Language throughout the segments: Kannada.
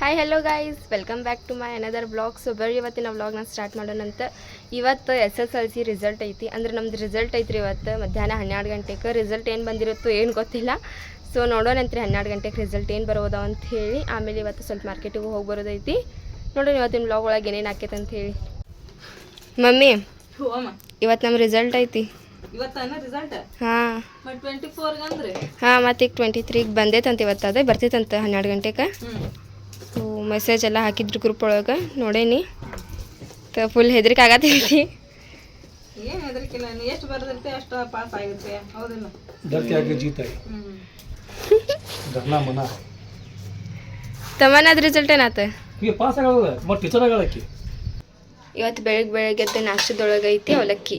Hi hello guys, welcome back to my another blog. So ಬರ್ರಿ ಇವತ್ತಿನ ವ್ಲಾಗ್ನ ಸ್ಟಾರ್ಟ್ ಮಾಡೋಣಂತ. ಇವತ್ತು SSLC ರಿಸಲ್ಟ್ ಐತಿ. ಅಂದ್ರೆ ನಮ್ದು ರಿಸಲ್ಟ್ ಐತ್ರಿ ಇವತ್ತು ಮಧ್ಯಾಹ್ನ 12 ಗಂಟೆಗೆ. ರಿಸಲ್ಟ್ ಏನು ಬಂದಿರುತ್ತೋ ಏನು ಗೊತ್ತಿಲ್ಲ. ಸೊ ನೋಡೋಣಂತ್ರಿ 12 ಗಂಟೆಗೆ ರಿಸಲ್ಟ್ ಏನು ಬರೋದ ಅಂತ ಹೇಳಿ. ಆಮೇಲೆ ಇವತ್ತು ಸ್ವಲ್ಪ ಮಾರ್ಕೆಟಿಗೆ ಹೋಗಿ ಬರೋದೈತಿ. ನೋಡೋಣ ಇವತ್ತಿನ ವ್ಲಾಗ್ ಒಳಗೆ ಏನೇನು ಆಕೈತೆ ಅಂತ ಹೇಳಿ. ಮಮ್ಮಿ, ಇವತ್ತು ನಮ್ಮ ರಿಸಲ್ಟ್ ಐತಿ. ಹಾಂ ಹಾಂ, ಮತ್ತು ಈಗ 23ಗೆ ಬಂದೈತಂತ. ಇವತ್ತು ಅದೇ ಬರ್ತೈತಂತ 12 ಗಂಟೆಗೆ. ಸೊ ಮೆಸೇಜ್ ಎಲ್ಲ ಹಾಕಿದ್ರು ಗ್ರೂಪ್ ಒಳಗೆ ನೋಡೇನಿ. ಫುಲ್ ಹೆದರಿಕೆ ಆಗತ್ತೈತಿ. ಏನು ಹೆದರಿಕಿಲ್ಲ, ನೀ ಎಷ್ಟು ಬರೆದಿರ್ತೀವಿ ಅಷ್ಟು ಪಾಸ್ ಆಗುತ್ತೆ. ಹೌದಿಲ್ಲ? ತಮ್ಮನದ ರಿಸಲ್ಟ್ ಏನಾತ? ಪಾಸ್ ಆಗೋದ ಮತ್ತು ಟೀಚರ್ ಆಗೋದಕ್ಕೆ. ಇವತ್ತು ಬೆಳಗ್ಗೆ ನಾಷ್ಟದೊಳಗೆ ಐತಿ ಅವಲಕ್ಕಿ.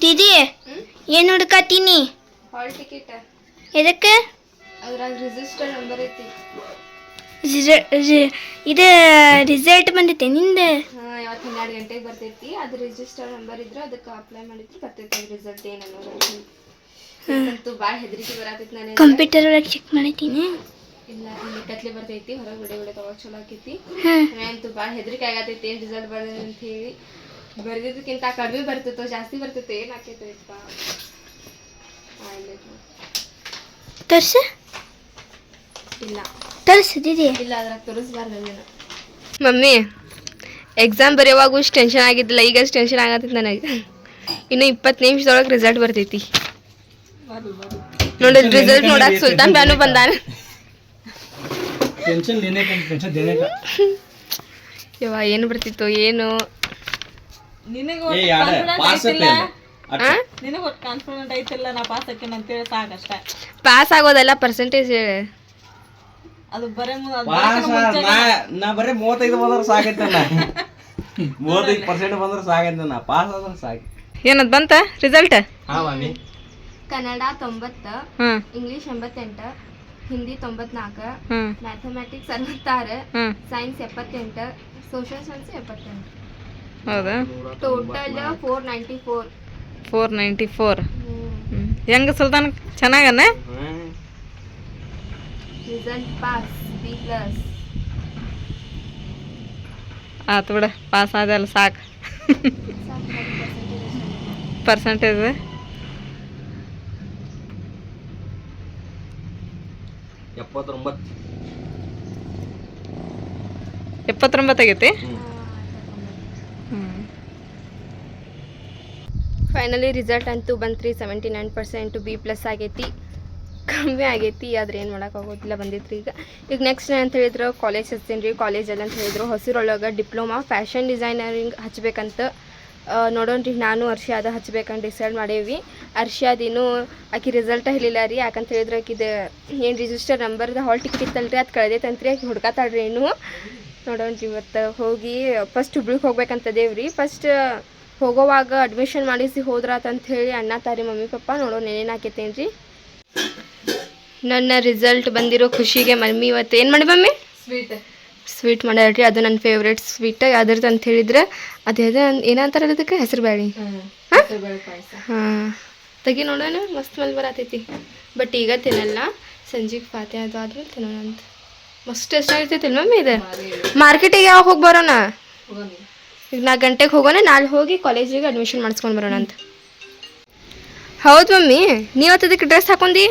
ದೀದಿ ಏನು ಹುಡ್ಕಾತೀನಿ? Hall ticket. ಎದಕ್ಕೆ? ಅದ್ರಾಗ ರಿಜಿಸ್ಟರ್ ನಂಬರ್ ಐತಿ. ಇದು ರಿಸಲ್ಟ್ ಬಂದೈತೆ ನಿಂದ? ಹಾಂ, ಇವತ್ತು 12 ಗಂಟೆಗೆ ಬರ್ತೈತಿ. ಅದು ರಿಜಿಸ್ಟರ್ ನಂಬರ್ ಇದ್ರೆ ಅದಕ್ಕೆ ಅಪ್ಲೈ ಮಾಡಿದ್ರೆ ಬರ್ತೈತಿ ರಿಸಲ್ಟ್ ಏನನ್ನೋದು. ಭಾಳ ಹೆದರಿಕೆ ಬರತೈತಿ. ನಾನು ಕಂಪ್ಯೂಟರ್ ಒಳಗೆ ಚೆಕ್ ಮಾಡೈತೀನಿ. ಇಲ್ಲ, ಇಲ್ಲಿ ಕತ್ಲೆ ಬರ್ತೈತಿ. ಹೊರಗೆ ವಿಡಿಯೋ ತಗೊಳಕ್ ಚಲೋ ಆಕೈತಿ. ಅಂತೂ ಭಾಳ ಹೆದರಿಕೆ ಆಗತೈತಿ ಏನು ರಿಸಲ್ಟ್ ಬರ್ದಿದೆ ಅಂತ ಹೇಳಿ. ಬರ್ದಿದ್ದಕ್ಕಿಂತ ಕಡಿಮೆ ಬರ್ತಿತ್ತು, ಜಾಸ್ತಿ ಬರ್ತಿತ್ತು. ಏನು ಆಕೈತೈತಪ್ಪ. ತೋರ್ಸ. ಇಲ್ಲ ತೋರಿಸಿದ್ದೀರಿ? ಇಲ್ಲ, ಅದ್ರಾಗ ತೋರಿಸ್ಬಾರ್ದು. ಮಮ್ಮಿ, ಎಕ್ಸಾಮ್ ಬರೆಯುವಾಗ ಅಷ್ಟು ಟೆನ್ಷನ್ ಆಗಿದ್ದಿಲ್ಲ, ಈಗ ಅಷ್ಟು ಟೆನ್ಷನ್ ಆಗತ್ತೈತಿ ನನಗೆ. ಇನ್ನು 20 ನಿಮಿಷದೊಳಗೆ ರಿಸಲ್ಟ್ ಬರ್ತೈತಿ. ನೋಡಿ ರಿಸಲ್ಟ್ ನೋಡಕ್ ಸುಲ್ತಾನ್ ಬ್ಯಾನು ಬಂದಾನ. ಯವ್ವ, ಏನು ಬರ್ತಿತ್ತು ಏನು. ಕಾನ್ಫಿಡೆಂಟ್ ಐತಿಲ್ಲ ನಾ ಪಾಸ್ ಆಕೇನ ಅಂತೇಳಿ ಸಾಕಷ್ಟ. ಪಾಸ್ ಆಗೋದಲ್ಲ, ಪರ್ಸೆಂಟೇಜ್ ಹೇಳಿ. ಅದು ಬರೇ ನಾ ಬರೀ 35 ಬಂದ್ರೆ ಸಾಕೈತೆ. 35% ಬಂದ್ರೆ ಸಾಕೈತೆ. ನಾ ಪಾಸ್ ಆದ್ರೆ ಸಾಕು. ಏನದ್ ಬಂತ ರಿಸಲ್ಟ್? ಹಾಂ mummy. Kannada 90, English 88, Hindi 94, mathematics 66, science 78, social science 78. ಹೌದಾ? ಟೋಟಲ್ 494. 494. ಹೆಂಗ ಸುಲ್ತಾನ್ ಚೆನ್ನಾಗನ? Result pass, B+. ಆತು ಬಿಡ, ಪಾಸ್ ಆದಲ್ಲ ಸಾಕು. ಪರ್ಸೆಂಟೇಜ್ 79 ಆಗೈತಿ. ಫೈನಲಿ ರಿಸಲ್ಟ್ ಅಂತೂ ಬಂತ್ರಿ. 79% B+ ಆಗೈತಿ. ಕಮ್ಮಿ ಆಗೈತಿ, ಆದ್ರೆ ಏನು ಮಾಡೋಕ್ಕಾಗೋದಿಲ್ಲ, ಬಂದಿತ್ತು. ಈಗ ನೆಕ್ಸ್ಟ್ ಅಂತ ಹೇಳಿದ್ರು ಕಾಲೇಜ್ ಹಚ್ತೀನಿ ರೀ. ಕಾಲೇಜಲ್ಲಿ ಅಂತ ಹೇಳಿದ್ರು ಹೊಸರೊಳಗೆ ಡಿಪ್ಲೊಮಾ ಫ್ಯಾಷನ್ ಡಿಸೈನರಿಂಗ್ ಹಚ್ಬೇಕಂತ. ನೋಡೋಣ್ರಿ, ನಾನು ಅರ್ಷಿಯಾದ ಹಚ್ಬೇಕಂತ ಡಿಸೈಡ್ ಮಾಡೇವಿ. ಅರ್ಷಿಯಾದಿನೂ ಆಕಿ ರಿಸಲ್ಟ್ ಹೇಳಿಲ್ಲ ರೀ. ಯಾಕಂತ ಹೇಳಿದ್ರೆ ಆಕಿದು ಏನು ರಿಜಿಸ್ಟರ್ ನಂಬರ್ದು ಹಾಲ್ ಟಿಕೆಟ್ ಇತ್ತಲ್ರಿ, ಅದು ಕಳೆದೈತಂತ್ರಿ. ಆಕಿ ಹುಡ್ಕಾತಾಳ್ರಿ ಏನು. ನೋಡೋಣ್ರಿ, ಇವತ್ತು ಹೋಗಿ ಫಸ್ಟ್ ಹುಬ್ಳಿಗೆ ಹೋಗ್ಬೇಕಂತದೇವ್ರಿ. ಫಸ್ಟ್ ಹೋಗೋವಾಗ ಅಡ್ಮಿಷನ್ ಮಾಡಿಸಿ ಹೋದ್ರಾತಂತ ಹೇಳಿ ಅನ್ನತಾರಿ ಮಮ್ಮಿ ಪಪ್ಪ. ನೋಡೋಣ ಏನೇನು ಆಕೈತೇನು ರೀ. ನನ್ನ ರಿಸಲ್ಟ್ ಬಂದಿರೋ ಖುಷಿಗೆ ಮಮ್ಮಿ ಇವತ್ತು ಏನು ಮಾಡಿ ಮಮ್ಮಿ? ಸ್ವೀಟ್ ಮಾಡ್ಯಾಳ್ರಿ. ಅದು ನನ್ನ ಫೇವ್ರೇಟ್ ಸ್ವೀಟ್. ಯಾವ್ದ್ರದ್ದು ಅಂತ ಹೇಳಿದ್ರೆ ಅದು ಏನಂತಾರೆ ಅದಕ್ಕೆ? ಹೆಸರು ಬೇಳೆ. ಹಾಂ, ತೆಗಿ ನೋಡೋಣ. ಮಸ್ತ್ ಮೇಲೆ ಬರತೈತಿ. ಬಟ್ ಈಗ ತಿನ್ನಲ್ಲ, ಸಂಜೆಗೆ ಪಾತೆ ಅದು ಆದ್ಮೇಲೆ ತಿನ್ನೋಣ ಅಂತ. ಮಸ್ತ್ ಟೇಸ್ಟ್ ಆಗಿರ್ತೈತಿಲ್ಲ ಮಮ್ಮಿ ಇದು. ಮಾರ್ಕೆಟಿಗೆ ಯಾವಾಗ ಹೋಗಿ ಬರೋಣ? ಈಗ 4 ಗಂಟೆಗೆ ಹೋಗೋಣ. ನಾಳೆ ಹೋಗಿ ಕಾಲೇಜಿಗೆ ಅಡ್ಮಿಷನ್ ಮಾಡಿಸ್ಕೊಂಡು ಬರೋಣ ಅಂತ. ಹೌದು ಮಮ್ಮಿ, ನೀವತ್ತು ಅದಕ್ಕೆ ಡ್ರೆಸ್ ಹಾಕೊಂಡಿ?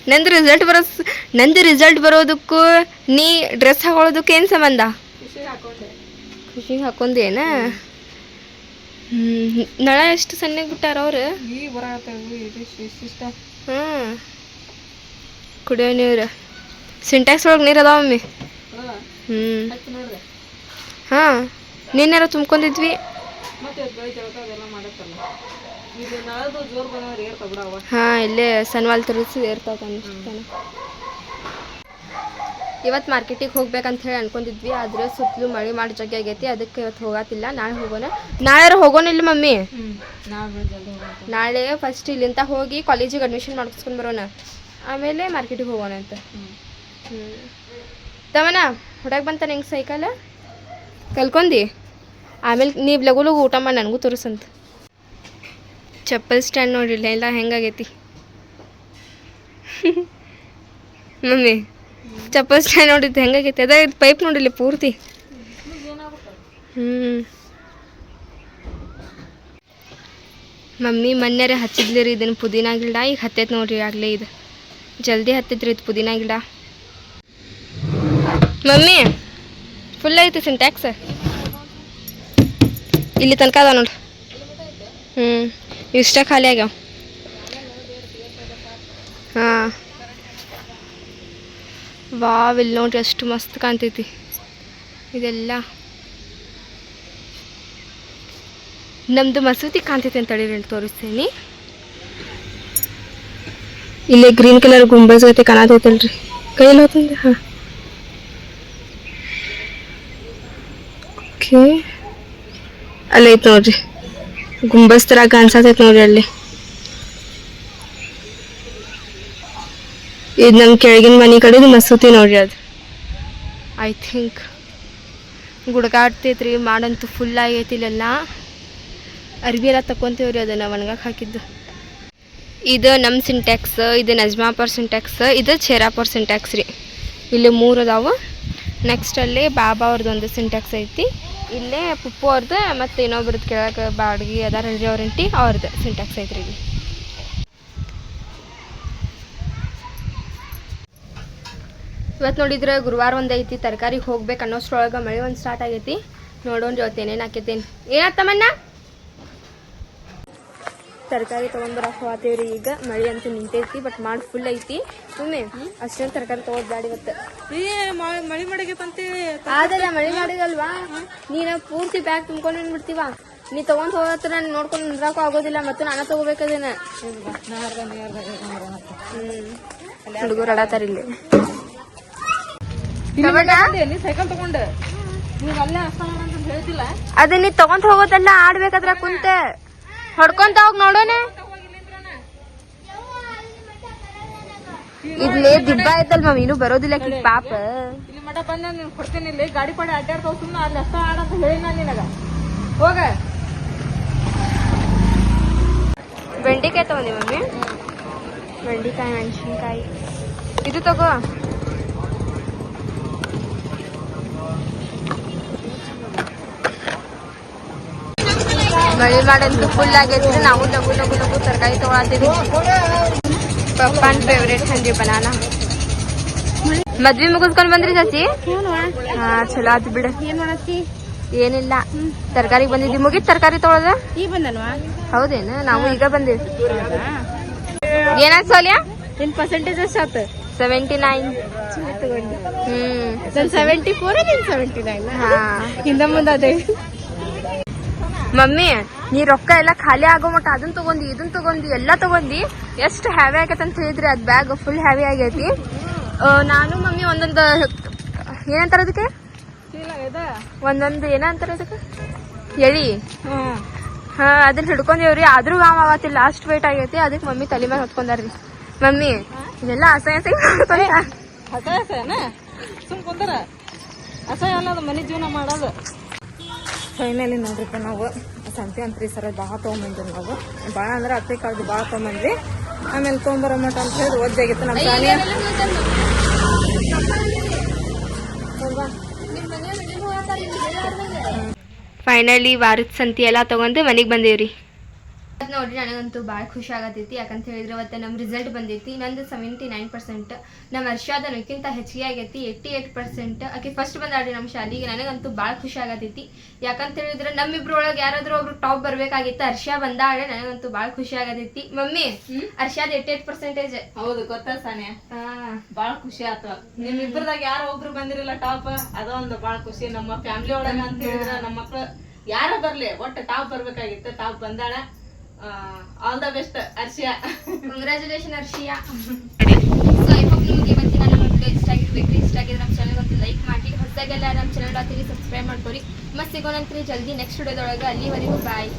ನಂದು ರಿಸಲ್ಟ್ ಬರೋದಕ್ಕೂ ನೀ ಡ್ರೆಸ್ ಹಾಕೊಳ್ಳೋದಕ್ಕೆ ಏನು ಸಂಬಂಧ? ಖುಷಿಗೆ ಹಾಕೊಂಡೇನ? ನಳ ಎಷ್ಟು ಸಣ್ಣಗೆ ಬಿಟ್ಟಾರ ಅವ್ರು. ಹಾಂ, ಕುಡಿಯೋ ನೀರು ಸಿಂಟ್ಯಾಕ್ಸ್ ಒಳಗೆ ನೀರು ಅದಾವ ಮಮ್ಮಿ. ಹಾಂ, ನೀನ್ಯಾರ ತುಂಬ್ಕೊಂಡಿದ್ವಿ. ಹಾಂ, ಇಲ್ಲೇ ಸನ್ವಾಲ್ ತರಿಸಿ ಇರ್ತಾವ ಅನಿಸ್ತಾನೆ. ಇವತ್ತು ಮಾರ್ಕೆಟಿಗೆ ಹೋಗ್ಬೇಕಂತ ಹೇಳಿ ಅನ್ಕೊಂಡಿದ್ವಿ. ಆದರೆ ಸುತ್ತಲೂ ಮಳೆ ಮಾಡಿ ಜಗ್ಗಿ ಆಗೈತಿ. ಅದಕ್ಕೆ ಇವತ್ತು ಹೋಗತ್ತಿಲ್ಲ. ನಾಳೆ ಹೋಗೋಣ. ನಾಳೆ ಹೋಗೋಣ ಇಲ್ಲ ಮಮ್ಮಿ? ನಾಳೆ ಫಸ್ಟ್ ಇಲ್ಲಿಂದ ಹೋಗಿ ಕಾಲೇಜಿಗೆ ಅಡ್ಮಿಷನ್ ಮಾಡಿಸ್ಕೊಂಡು ಬರೋಣ. ಆಮೇಲೆ ಮಾರ್ಕೆಟಿಗೆ ಹೋಗೋಣ ಅಂತ. ತವನ ಹೊಡಕ್ಕೆ ಬಂತ ನಿಂಗೆ ಸೈಕಲ್ ಕಲ್ಕೊಂಡಿ. ಆಮೇಲೆ ನೀವು ಲಗು ಲಗು ಊಟ ಮಾಡಿ ನನಗೂ ತೋರಿಸಂತ. ಚಪ್ಪಲ್ ಸ್ಟ್ಯಾಂಡ್ ನೋಡಿಲ್ಲ ಎಲ್ಲ ಹೆಂಗಾಗೈತಿ. ಮಮ್ಮಿ ಚಪ್ಪಲ್ ಸ್ಟ್ಯಾಂಡ್ ನೋಡಿದ್ದು ಹೆಂಗಾಗೈತೆ ಅದ ಪೈಪ್ ನೋಡಿಲ್ಲ ಪೂರ್ತಿ. ಮಮ್ಮಿ ಮೊನ್ನೆರೆ ಹಚ್ಚಿದ್ಲಿ ರೀ ಇದನ್ನು ಪುದೀನ ಗಿಡ, ಈಗ ಹತ್ತೈತೆ ನೋಡ್ರಿ ಆಗಲೇ ಇದು ಜಲ್ದಿ ಹತ್ತೈತ್ರಿ ಇದು ಪುದೀನ ಗಿಡ. ಮಮ್ಮಿ ಫುಲ್ ಐತಿ ಸಿಂಟ್ಯಾಕ್ಸ್ ಇಲ್ಲಿ ತನಕ ಅದ ನೋಡ್ರಿ. ಇಷ್ಟ ಖಾಲಿ ಆಗ್ಯಾವ. ಹಾಂ ವಾವ್, ಇಲ್ಲಿ ನೋಡ್ರಿ ಅಷ್ಟು ಮಸ್ತ್ ಕಾಣ್ತೈತಿ ಇದೆಲ್ಲ. ನಮ್ದು ಮಸೂತಿ ಕಾಣ್ತೈತಿ ಅಂತ ಹೇಳಿ ತೋರಿಸ್ತೀನಿ. ಇಲ್ಲೇ ಗ್ರೀನ್ ಕಲರ್ ಗುಂಬಜ್ ಜೊತೆ ಕಾಣತೈತಲ್ರಿ, ಕೈಯಲ್ಲಿ ಹೋತಂದ್ರೆ. ಹಾಂ ಓಕೆ, ಅಲ್ಲೈತೆ ನೋಡ್ರಿ ಗುಂಬಸ್ ಥರ ಕಾಣಿಸತೈತೆ ನೋಡ್ರಿ ಅಲ್ಲಿ. ಇದು ನಮ್ಮ ಕೆಳಗಿನ ಮನೆ ಕಡೆದು ಮಸೂತಿ ನೋಡ್ರಿ. ಅದು ಐ ಥಿಂಕ್ ಗುಡ್ಗಾಡ್ತೈತ್ರಿ. ಮಾಡಂತೂ ಫುಲ್ ಆಗೈತಿ ಇಲ್ಲೆಲ್ಲ. ಅರ್ಬಿ ಎಲ್ಲ ತಗೊತೀವ್ರಿ ಅದನ್ನು ಒಣಗಕ್ಕೆ ಹಾಕಿದ್ದು. ಇದು ನಮ್ಮ ಸಿಂಟ್ಯಾಕ್ಸ್, ಇದು ನಜ್ಮಾಪರ್ ಸಿಂಟ್ಯಾಕ್ಸ್, ಇದು ಚೇರಾಪರ್ ಸಿಂಟ್ಯಾಕ್ಸ್ ರೀ. ಇಲ್ಲಿ 3 ಅದಾವು. ನೆಕ್ಸ್ಟ್ ಅಲ್ಲಿ ಬಾಬಾ ಅವ್ರದ್ದು ಒಂದು ಸಿಂಟ್ಯಾಕ್ಸ್ ಐತಿ. ಇಲ್ಲೇ ಪುಪ್ಪು ಅವ್ರದ್ದು ಮತ್ತು ಇನ್ನೊಬ್ರದ್ದು ಕೆಳಗೆ ಬಾಡ್ಗಿ ಅದಾರಲ್ರಿ ಅವ್ರಂಟಿ ಅವ್ರದ್ದು ಸಿಂಟ್ಯಾಕ್ಸ್ ಐತ್ರಿ ಇಲ್ಲಿ. ಇವತ್ತು ನೋಡಿದ್ರೆ ಗುರುವಾರ ಒಂದು ಐತಿ, ತರಕಾರಿಗೆ ಹೋಗ್ಬೇಕು ಅನ್ನೋಷ್ಟ್ರೊಳಗೆ ಮಳೆ ಒಂದು ಸ್ಟಾರ್ಟ್ ಆಗೈತಿ. ನೋಡೋಣ್ರಿ ಇವತ್ತು ಏನೇನು ಹಾಕೈತೇನು. ಏನತ್ತಮ್ಮನ್ನ ತರಕಾರಿ ತೊಗೊಂಡ್ಬರಕ್ಕೆ ಹೋಗ್ತೀವ್ರಿ. ಈಗ ಮಳೆ ಅಂತೂ ನಿಂತೈತಿ, ಬಟ್ ಮಾಡಿ ಫುಲ್ ಐತಿ. ಸುಮ್ಮನೆ ಅಷ್ಟೊಂದು ತರಕಾರಿ ತೊಗೊಳ್ ಬ್ಯಾಡ ಇವತ್ತು. ಮಳಿ ಮಾಡಗೈತಂತೆ ಅದಲ್ಲ ಮಳೆ ಮಾಡಿದಲ್ವಾ, ನೀನು ಪೂರ್ತಿ ಬ್ಯಾಗ್ ತುಂಬ್ಕೊಂಡು ಬಿಡ್ತೀವ. ನೀ ತೊಗೊಂಡ್ ಹೋಗತ್ರ ನಾನು ನೋಡ್ಕೊಂಡು ನಿಂದ್ರಾಕೂ ಆಗೋದಿಲ್ಲ, ಮತ್ತು ನಾನು ತೊಗೋಬೇಕದೇನ. ಹುಡುಗರು ಆಡತ್ತಾರ ಇಲ್ಲಿ. ಸೈಕಲ್ ತಗೊಂಡು ನೀವ್ ಅಲ್ಲೇ ಅಷ್ಟ ಅಂತ ಹೇಳ್ತಿಲ್ಲ. ಅದೇ ನೀ ತಗೊಂಡ್ ಹೋಗೋದಲ್ಲ, ಆಡ್ಬೇಕಾದ್ರ ಕುಂತೆ ಹೊಡ್ಕೊಂತ ಹೋಗಿ ನೋಡೋಣ. ಇಲ್ಲೇ ದಿಬ್ಬ ಐತಲ್ ಮಮ್ಮಿ, ಇನ್ನೂ ಬರೋದಿಲ್ಲ ಪಾಪ. ಇಲ್ಲಿ ಮಠ ಬಂದ ನೀನ್ ಕೊಡ್ತೇನೆ. ಇಲ್ಲಿ ಗಾಡಿ ಪಾಡಿ ಅಡ್ಡಾಡ್ತಾವ, ಸುಮ್ಮನೆ ಅಲ್ಲಿ ಅಷ್ಟ ಆಡಂತ ಹೇಳಿ ನಾನು ನಿನಗ. ಹೋಗ ಬೆಂಡೆಕಾಯಿ ತಗೊಂಡಿ ಮಮ್ಮಿ. ಬೆಂಡೆಕಾಯಿ, ಮೆಣಸಿನ್ಕಾಯಿ. ಇದು ತಗೋ. ಮಳೆ ಮಾಡಂತೂ ಫುಲ್ ಆಗೈತ್ರಿ. ನಾವು ಲಘು ಲಘು ಲಘು ತರಕಾರಿ ತೊಗೊಳತ್ತೀವಿ. ಪಪ್ಪನ್ ಫೇವ್ರೇಟ್ ಹಂಡ್ರಿ ಬನಾನಾ. ಮದ್ವಿ ಮುಗಿಸ್ಕೊಂಡ್ ಬಂದ್ರಿ ಸಸಿ? ಹಾ ಚಲೋ ಆಯ್ತು ಬಿಡ. ಏನ್ ಮಾಡತ್ತಿ? ಏನಿಲ್ಲ, ತರಕಾರಿಗೆ ಬಂದಿದ್ವಿ. ಮುಗಿತ್ ತರಕಾರಿ ತೊಗೊಳದ? ಈ ಬಂದಲ್ವಾ? ಹೌದೇನು? ನಾವು ಈಗ ಬಂದಿವಿ. ಏನಾಯ್ತು ಸೋಲಿಯಾ? ನಿನ್ ಪರ್ಸೆಂಟೇಜ್ ಎಷ್ಟು ಆತ? 79. ನನ್ 74, ನಿನ್ 79. ಹಾ ಹಿಂದ ಮುಂದೆ ಅದೇ. ಮಮ್ಮಿ ನೀ ರೊಕ್ಕ ಎಲ್ಲ ಖಾಲಿ ಆಗೋ ಮಟ್ಟ ಅದನ್ನ ತಗೊಂಡಿ ಇದನ್ನ ತಗೊಂಡಿ ಎಲ್ಲ ತಗೊಂಡಿ ಎಷ್ಟು ಹ್ಯಾವಿ ಆಗೈತೆ ಅಂತ ಹೇಳಿದ್ರಿ. ಅದು ಬ್ಯಾಗ್ ಫುಲ್ ಹ್ಯಾವಿ ಆಗೈತಿ. ನಾನು ಮಮ್ಮಿ ಒಂದೊಂದು ಏನಂತಾರ ಅದಕ್ಕೆ, ಒಂದೊಂದು ಏನಂತಾರ ಅದಕ್ಕೆ, ಎಳಿ. ಹಾ ಅದನ್ನ ಹಿಡ್ಕೊಂಡೇವ್ರಿ. ಆದ್ರೂ ಆಗತ್ತಿಲ್ಲ, ಲಾಸ್ಟ್ ವೇಟ್ ಆಗೈತಿ. ಅದಕ್ಕೆ ಮಮ್ಮಿ ತಲೆ ಮೇಲೆ ಹೊತ್ಕೊಂಡಾರ್ರಿ. ಮಮ್ಮಿ ಇದೆಲ್ಲ ಅಸಹ್ಯ ಅಸಹ್ಯನ ಸುಮ್ ಕುಂತಾರ. ಅಸಹ್ಯ ಅಲ್ಲ, ಅದು ಮನೆ ಜೀವನ ಮಾಡೋದು. ಫೈನಲಿ ನೋಡ್ರಿಪ್ಪ ನಾವು ಸಂತೆ ಅಂತ್ರಿ ಸರ ಭಾಳ ತೊಗೊಂಬಂದ್ರಿ. ನಾವು ಭಾಳ ಅಂದ್ರೆ ಅತ್ತೆ ಕಾಳ್ದು ಭಾಳ ತೊಗೊಂಬಂದ್ರಿ. ಆಮೇಲೆ ತೊಗೊಂಬರೋ ಮಟ ಅಂತ ಹೇಳಿ ಒಜ್ಜಾಗಿತ್ತು ನಮ್ಮ ಶಾಲೆ. ಫೈನಲಿ ವಾರದ ಸಂತಿ ಎಲ್ಲ ತಗೊಂಡು ಮನೆಗೆ ಬಂದೇವ್ರಿ. ನೋಡ್ರಿ ನನಗಂತೂ ಭಾಳ ಖುಷಿ ಆಗತೈತಿ. ಯಾಕಂತ ಹೇಳಿದ್ರೆ ಇವತ್ತು ನಮ್ಮ ರಿಸಲ್ಟ್ ಬಂದೈತಿ. ನಂದು 79%, ನಮ್ಮ ವರ್ಷದನಕ್ಕಿಂತ ಹೆಚ್ಚಿಗೆ ಆಗೈತಿ 88%. ಆಕೆ ಫಸ್ಟ್ ಬಂದಾಡ್ರಿ ನಮ್ಮ ಶಾಲೆಗೆ. ನನಗಂತೂ ಭಾಳ ಖುಷಿ ಆಗತೈತಿ. ಯಾಕಂತ ಹೇಳಿದ್ರೆ ನಮ್ಮಿಬ್ರೊಳಗೆ ಯಾರಾದ್ರೂ ಒಬ್ರು ಟಾಪ್ ಬರ್ಬೇಕಾಗಿತ್ತು. ಹರ್ಷ ಬಂದಾಡ್ರೆ ನನಗಂತೂ ಭಾಳ ಖುಷಿ ಆಗತೈತಿ. ಮಮ್ಮಿ ಹರ್ಷದ 88%. ಹೌದು ಗೊತ್ತಾ ಸಾನ್ಯಾ? ಬಾಳ ಖುಷಿ ಆತ. ನಿಮ್ಮಿಬ್ಬರದಾಗ ಯಾರ ಒಬ್ರು ಬಂದಿರಲ್ಲ ಟಾಪ್, ಅದೊಂದು ಬಾಳ ಖುಷಿ. ನಮ್ಮ ಫ್ಯಾಮಿಲಿ ಒಳಗ ಅಂತ ಹೇಳಿದ್ರೆ ನಮ್ಮ ಮಕ್ಳು ಯಾರ ಬರ್ಲಿ ಒಟ್ಟು ಟಾಪ್ ಬರ್ಬೇಕಾಗಿತ್ತು. ಟಾಪ್ ಬಂದಾಳ. All the best Harshiya. Congratulation Harshiya. So I hope ನಿಮಗೆ ಇವತ್ತಿನ ನಮ್ಮ ವಿಡಿಯೋ ಇಷ್ಟ ಆಗಿರ್ಬೇಕು. ಇಷ್ಟ ಆಗಿದ್ರೆ ನಮ್ಮ ಚಾನಲ್ ಒಂದು ಲೈಕ್ ಮಾಡಿ. ಹೊಸದಾಗೆಲ್ಲ ನಮ್ಮ ಚಾನಲ್ ಸಬ್ಸ್ಕ್ರೈಬ್ ಮಾಡ್ಕೊರಿ. ಮತ್ತೆ ಸಿಗೋಣಂತ್ರಿ ಜಲ್ದಿ ನೆಕ್ಸ್ಟ್ ವಿಡಿಯೋದೊಳಗೆ. ಅಲ್ಲಿವರೆಗೂ ಬಾಯ್.